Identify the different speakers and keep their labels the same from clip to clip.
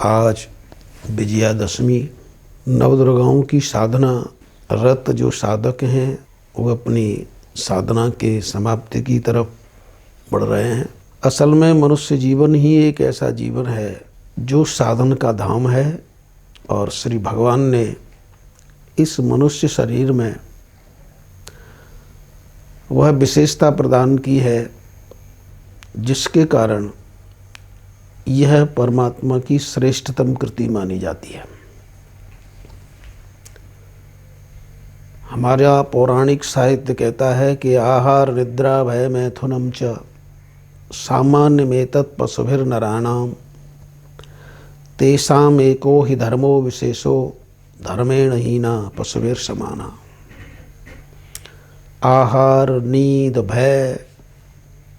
Speaker 1: आज विजयादशमी, नवदुर्गाओं की साधना रत जो साधक हैं वो अपनी साधना के समाप्ति की तरफ बढ़ रहे हैं। असल में मनुष्य जीवन ही एक ऐसा जीवन है जो साधन का धाम है और श्री भगवान ने इस मनुष्य शरीर में वह विशेषता प्रदान की है जिसके कारण यह परमात्मा की श्रेष्ठतम कृति मानी जाती है। हमारा पौराणिक साहित्य कहता है कि आहार निद्रा भय मैथुनम च सामान्य में तत्पशुभिर नराणाम तेषाम एको ही धर्मो विशेषो धर्मेण हीना पशुभिर समाना। आहार, नींद, भय,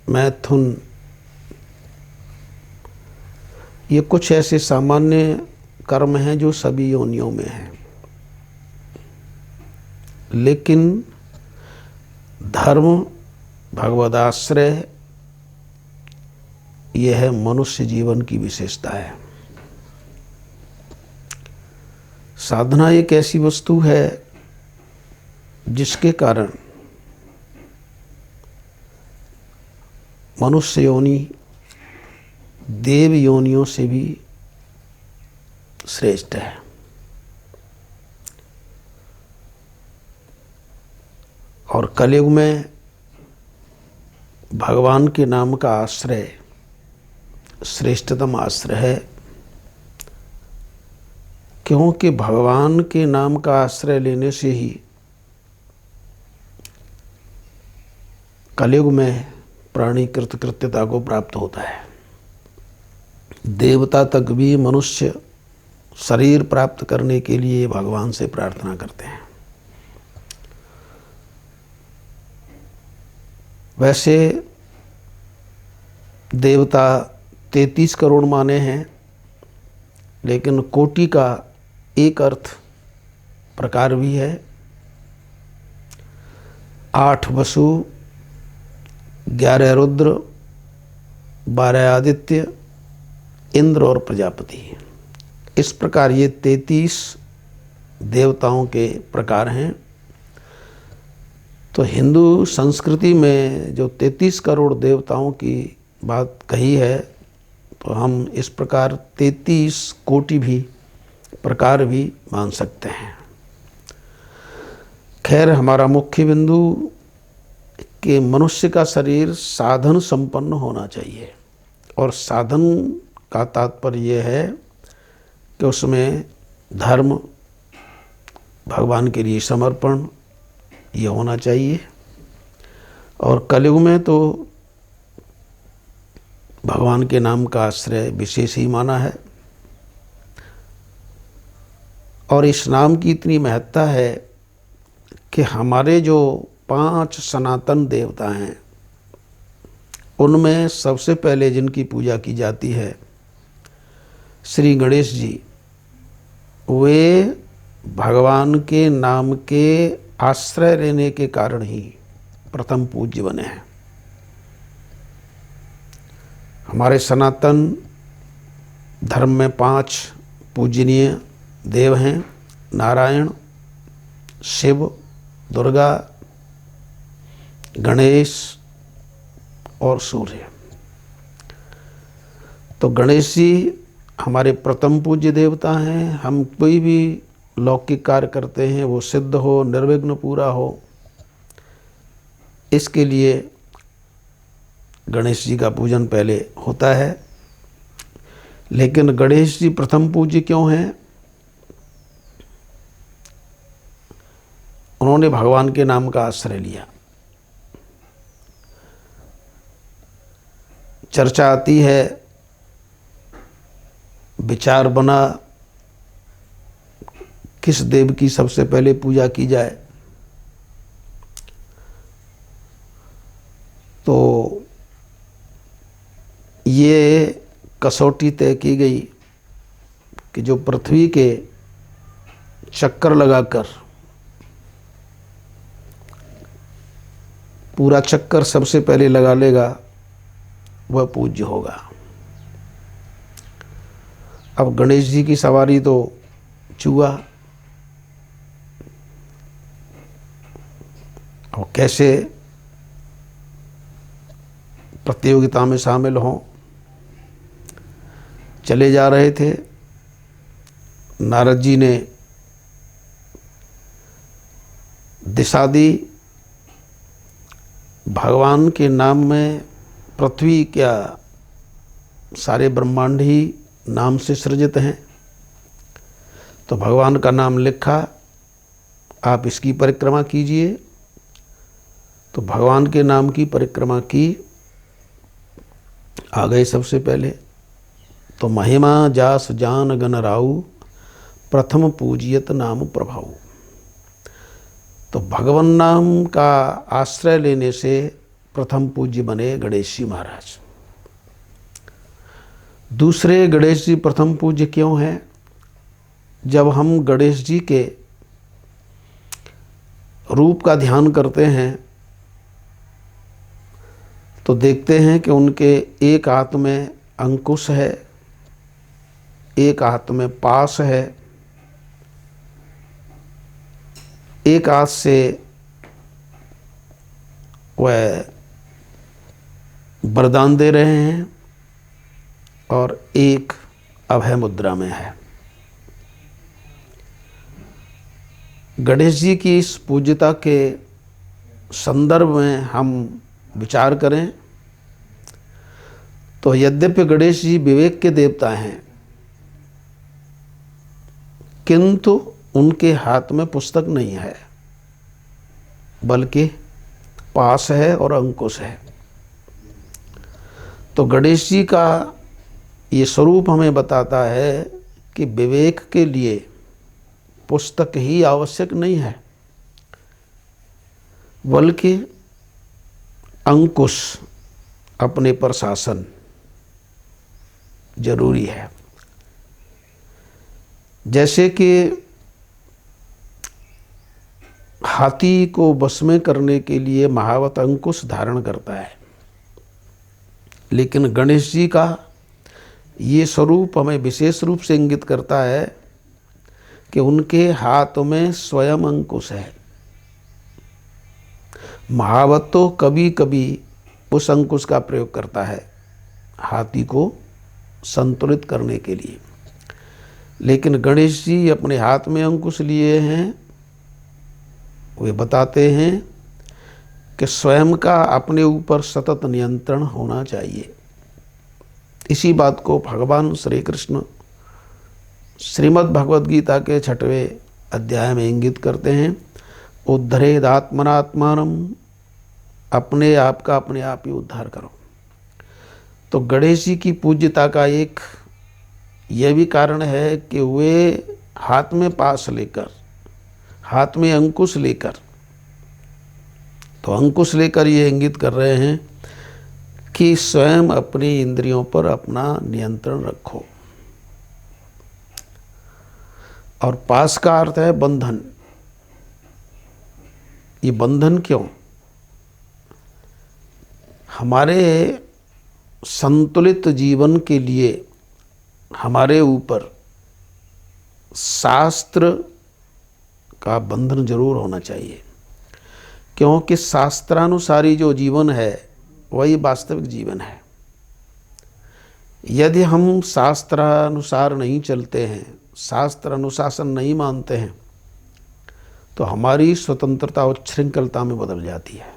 Speaker 1: मैथुन, ये कुछ ऐसे सामान्य कर्म हैं जो सभी योनियों में हैं, लेकिन धर्म, भगवदाश्रय, यह है मनुष्य जीवन की विशेषता है। साधना एक ऐसी वस्तु है जिसके कारण मनुष्य योनि देव योनियों से भी श्रेष्ठ है। और कलयुग में भगवान के नाम का आश्रय श्रेष्ठतम आश्रय है, क्योंकि भगवान के नाम का आश्रय लेने से ही कलयुग में प्राणी कृतकृत्यता को प्राप्त होता है। देवता तक भी मनुष्य शरीर प्राप्त करने के लिए भगवान से प्रार्थना करते हैं। वैसे देवता 33 करोड़ माने हैं, लेकिन कोटि का एक अर्थ प्रकार भी है। 8 वसु, 11 रुद्र, 12 आदित्य, इंद्र और प्रजापति। इस प्रकार ये 33 देवताओं के प्रकार हैं। तो हिंदू संस्कृति में जो 33 करोड़ देवताओं की बात कही है, तो हम इस प्रकार 33 कोटि भी प्रकार भी मान सकते हैं। खैर, हमारा मुख्य बिंदु कि मनुष्य का शरीर साधन संपन्न होना चाहिए, और साधन का तात्पर्य यह है कि उसमें धर्म, भगवान के लिए समर्पण ये होना चाहिए। और कलयुग में तो भगवान के नाम का आश्रय विशेष ही माना है। और इस नाम की इतनी महत्ता है कि हमारे जो 5 सनातन देवता हैं उनमें सबसे पहले जिनकी पूजा की जाती है श्री गणेश जी, वे भगवान के नाम के आश्रय लेने के कारण ही प्रथम पूज्य बने हैं। हमारे सनातन धर्म में 5 पूजनीय देव हैं: नारायण, शिव, दुर्गा, गणेश और सूर्य। तो गणेश जी हमारे प्रथम पूज्य देवता हैं। हम कोई भी लौकिक कार्य करते हैं वो सिद्ध हो, निर्विघ्न पूरा हो, इसके लिए गणेश जी का पूजन पहले होता है। लेकिन गणेश जी प्रथम पूज्य क्यों हैं? उन्होंने भगवान के नाम का आश्रय लिया। चर्चा आती है, विचार बना किस देव की सबसे पहले पूजा की जाए। तो ये कसौटी तय की गई कि जो पृथ्वी के चक्कर लगाकर पूरा चक्कर सबसे पहले लगा लेगा वह पूज्य होगा। अब गणेश जी की सवारी तो चूहा, और कैसे प्रतियोगिता में शामिल हों। चले जा रहे थे, नारद जी ने दिशा दी, भगवान के नाम में पृथ्वी क्या सारे ब्रह्मांड ही नाम से सृजित हैं, तो भगवान का नाम लिखा, आप इसकी परिक्रमा कीजिए। तो भगवान के नाम की परिक्रमा की, आ गए सबसे पहले। तो महिमा जास जान गण राऊ, प्रथम पूजियत नाम प्रभाऊ। तो भगवान नाम का आश्रय लेने से प्रथम पूज्य बने गणेश जी महाराज। दूसरे, गणेश जी प्रथम पूज्य क्यों हैं? जब हम गणेश जी के रूप का ध्यान करते हैं तो देखते हैं कि उनके एक हाथ में अंकुश है, एक हाथ में पाश है, एक हाथ से वह वरदान दे रहे हैं और एक अभय मुद्रा में है। गणेश जी की इस पूज्यता के संदर्भ में हम विचार करें तो यद्यपि गणेश जी विवेक के देवता हैं, किंतु उनके हाथ में पुस्तक नहीं है, बल्कि पाश है और अंकुश है। तो गणेश जी का ये स्वरूप हमें बताता है कि विवेक के लिए पुस्तक ही आवश्यक नहीं है, बल्कि अंकुश, अपने पर शासन जरूरी है। जैसे कि हाथी को वश में करने के लिए महावत अंकुश धारण करता है, लेकिन गणेश जी का ये स्वरूप हमें विशेष रूप से इंगित करता है कि उनके हाथ में स्वयं अंकुश है। महावत तो कभी कभी उस अंकुश का प्रयोग करता है हाथी को संतुलित करने के लिए, लेकिन गणेश जी अपने हाथ में अंकुश लिए हैं। वे बताते हैं कि स्वयं का अपने ऊपर सतत नियंत्रण होना चाहिए। इसी बात को भगवान श्री कृष्ण श्रीमद् भगवद गीता के 6वें अध्याय में इंगित करते हैं, उद्धरेद आत्मनात्मानम, अपने आप का अपने आप ही उद्धार करो। तो गणेश जी की पूज्यता का एक यह भी कारण है कि वे हाथ में पाश लेकर, हाथ में अंकुश लेकर, तो अंकुश लेकर ये इंगित कर रहे हैं कि स्वयं अपनी इंद्रियों पर अपना नियंत्रण रखो। और पाश का अर्थ है बंधन। ये बंधन क्यों? हमारे संतुलित जीवन के लिए हमारे ऊपर शास्त्र का बंधन जरूर होना चाहिए, क्योंकि शास्त्रानुसारी जो जीवन है वही वास्तविक जीवन है। यदि हम शास्त्रानुसार नहीं चलते हैं, शास्त्र अनुशासन नहीं मानते हैं, तो हमारी स्वतंत्रता उच्छृंखलता में बदल जाती है।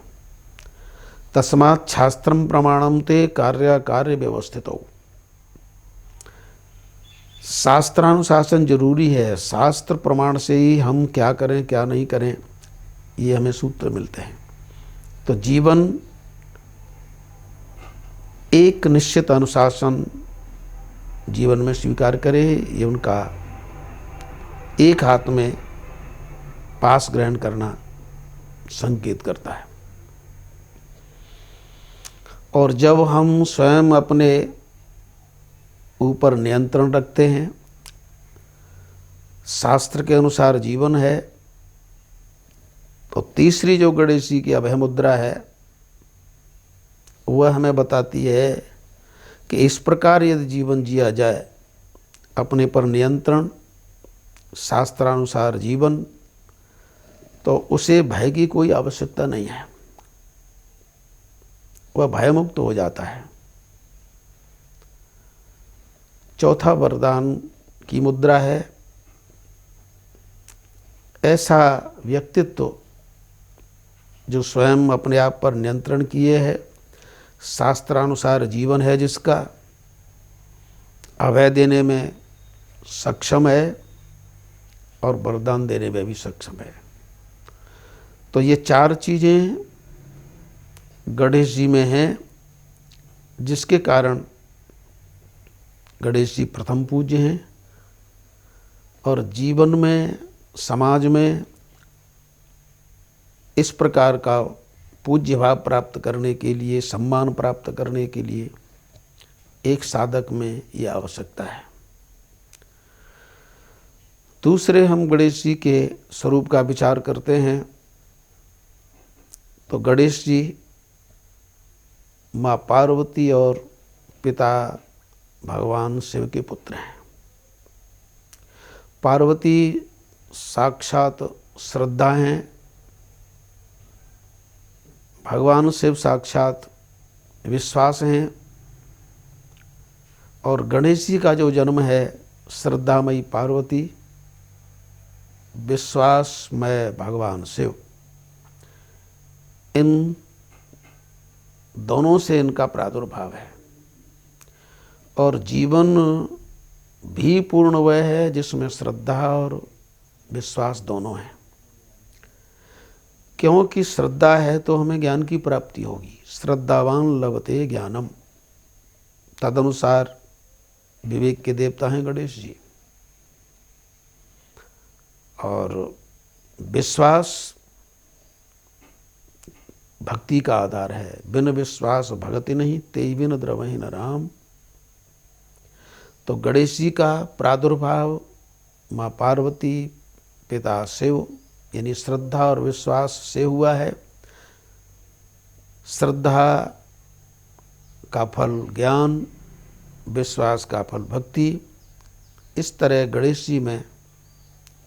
Speaker 1: तस्मात् शास्त्रम प्रमाणम ते कार्य कार्य व्यवस्थितो। शास्त्रानुशासन जरूरी है। शास्त्र प्रमाण से ही हम क्या करें क्या नहीं करें ये हमें सूत्र मिलते हैं। तो जीवन एक निश्चित अनुशासन जीवन में स्वीकार करे, ये उनका एक हाथ में पास ग्रहण करना संकेत करता है। और जब हम स्वयं अपने ऊपर नियंत्रण रखते हैं, शास्त्र के अनुसार जीवन है, तो तीसरी जो गणेश जी की अभय मुद्रा है वह हमें बताती है कि इस प्रकार यदि जीवन जिया जाए अपने पर नियंत्रण, शास्त्रानुसार जीवन, तो उसे भय की कोई आवश्यकता नहीं है, वह भयमुक्त हो जाता है। चौथा वरदान की मुद्रा है, ऐसा व्यक्तित्व जो स्वयं अपने आप पर नियंत्रण किए है, शास्त्रानुसार जीवन है जिसका, अभय देने में सक्षम है और वरदान देने में भी सक्षम है। तो ये चार चीज़ें गणेश जी में हैं, जिसके कारण गणेश जी प्रथम पूज्य हैं और जीवन में, समाज में इस प्रकार का पूज्य भाव प्राप्त करने के लिए, सम्मान प्राप्त करने के लिए एक साधक में यह आवश्यकता है। दूसरे, हम गणेश जी के स्वरूप का विचार करते हैं तो गणेश जी माँ पार्वती और पिता भगवान शिव के पुत्र हैं। पार्वती साक्षात श्रद्धा हैं, भगवान शिव साक्षात विश्वास हैं, और गणेश जी का जो जन्म है श्रद्धामयी पार्वती, विश्वासमय भगवान शिव, इन दोनों से इनका प्रादुर्भाव है। और जीवन भी पूर्ण वह है जिसमें श्रद्धा और विश्वास दोनों हैं, क्योंकि श्रद्धा है तो हमें ज्ञान की प्राप्ति होगी। श्रद्धावान लभते ज्ञानम, तदनुसार विवेक के देवता हैं गणेश जी। और विश्वास भक्ति का आधार है। बिन विश्वास भगति नहीं, तेई बिन द्रवहि न राम। तो गणेश जी का प्रादुर्भाव माँ पार्वती पिता शिव यानी श्रद्धा और विश्वास से हुआ है। श्रद्धा का फल ज्ञान, विश्वास का फल भक्ति। इस तरह गणेश जी में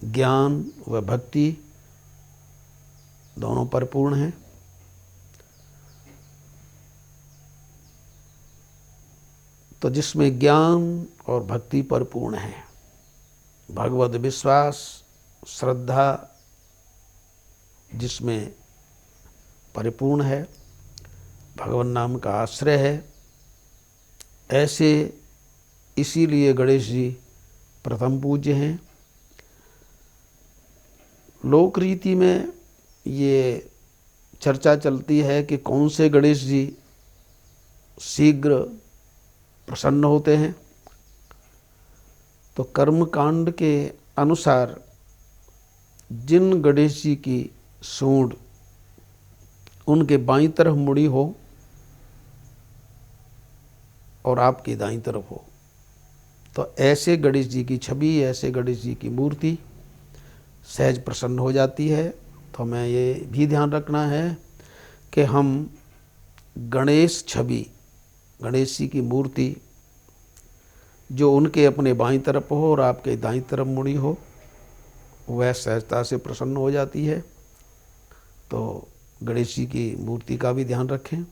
Speaker 1: ज्ञान व भक्ति दोनों परिपूर्ण हैं। तो जिसमें ज्ञान और भक्ति परिपूर्ण है, भगवद विश्वास, श्रद्धा जिसमें परिपूर्ण है, भगवान नाम का आश्रय है, ऐसे इसीलिए गणेश जी प्रथम पूज्य हैं। लोक रीति में ये चर्चा चलती है कि कौन से गणेश जी शीघ्र प्रसन्न होते हैं। तो कर्म कांड के अनुसार जिन गणेश जी की सूंड उनके बाईं तरफ मुड़ी हो और आपकी दाईं तरफ हो, तो ऐसे गणेश जी की छवि, ऐसे गणेश जी की मूर्ति सहज प्रसन्न हो जाती है। तो हमें ये भी ध्यान रखना है कि हम गणेश छवि, गणेश जी की मूर्ति जो उनके अपने बाईं तरफ हो और आपके दाईं तरफ मुड़ी हो, वह सहजता से प्रसन्न हो जाती है। तो गणेश जी की मूर्ति का भी ध्यान रखें।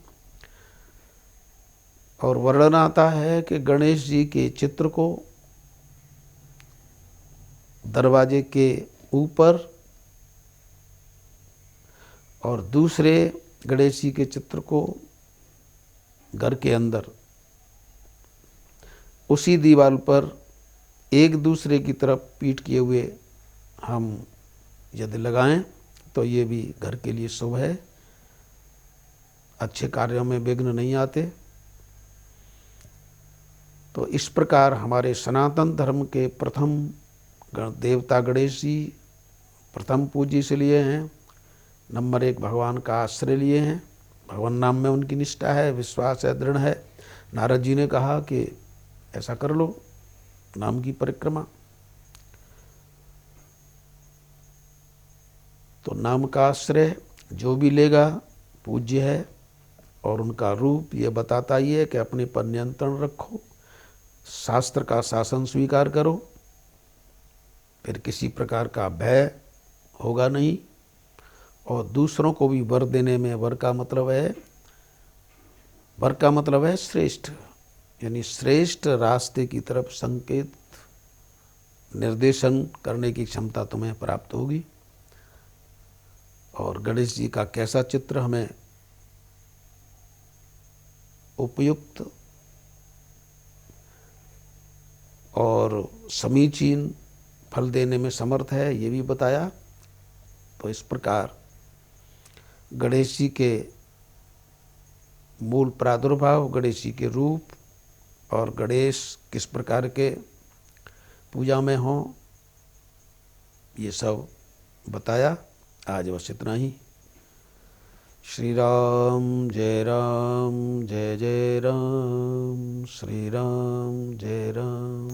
Speaker 1: और वर्णन आता है कि गणेश जी के चित्र को दरवाजे के ऊपर और दूसरे गणेश जी के चित्र को घर के अंदर उसी दीवार पर एक दूसरे की तरफ पीठ किए हुए हम यदि लगाएं तो ये भी घर के लिए शुभ है, अच्छे कार्यों में विघ्न नहीं आते। तो इस प्रकार हमारे सनातन धर्म के प्रथम देवता गणेश जी प्रथम पूज्य इसलिए हैं। नंबर 1 भगवान का आश्रय लिए हैं, भगवान नाम में उनकी निष्ठा है, विश्वास है, दृढ़ है। नारद जी ने कहा कि ऐसा कर लो, नाम की परिक्रमा। तो नाम का आश्रय जो भी लेगा पूज्य है। और उनका रूप ये बताता ही है कि अपने पर नियंत्रण रखो, शास्त्र का शासन स्वीकार करो, फिर किसी प्रकार का भय होगा नहीं। और दूसरों को भी वर देने में, वर का मतलब है श्रेष्ठ, यानी श्रेष्ठ रास्ते की तरफ संकेत निर्देशन करने की क्षमता तुम्हें प्राप्त होगी। और गणेश जी का कैसा चित्र हमें उपयुक्त और समीचीन फल देने में समर्थ है, ये भी बताया। तो इस प्रकार गणेश जी के मूल प्रादुर्भाव, गणेश जी के रूप और गणेश किस प्रकार के पूजा में हों, ये सब बताया। आज बस इतना ही। श्री राम जय राम, जय जय राम, श्री राम जय राम।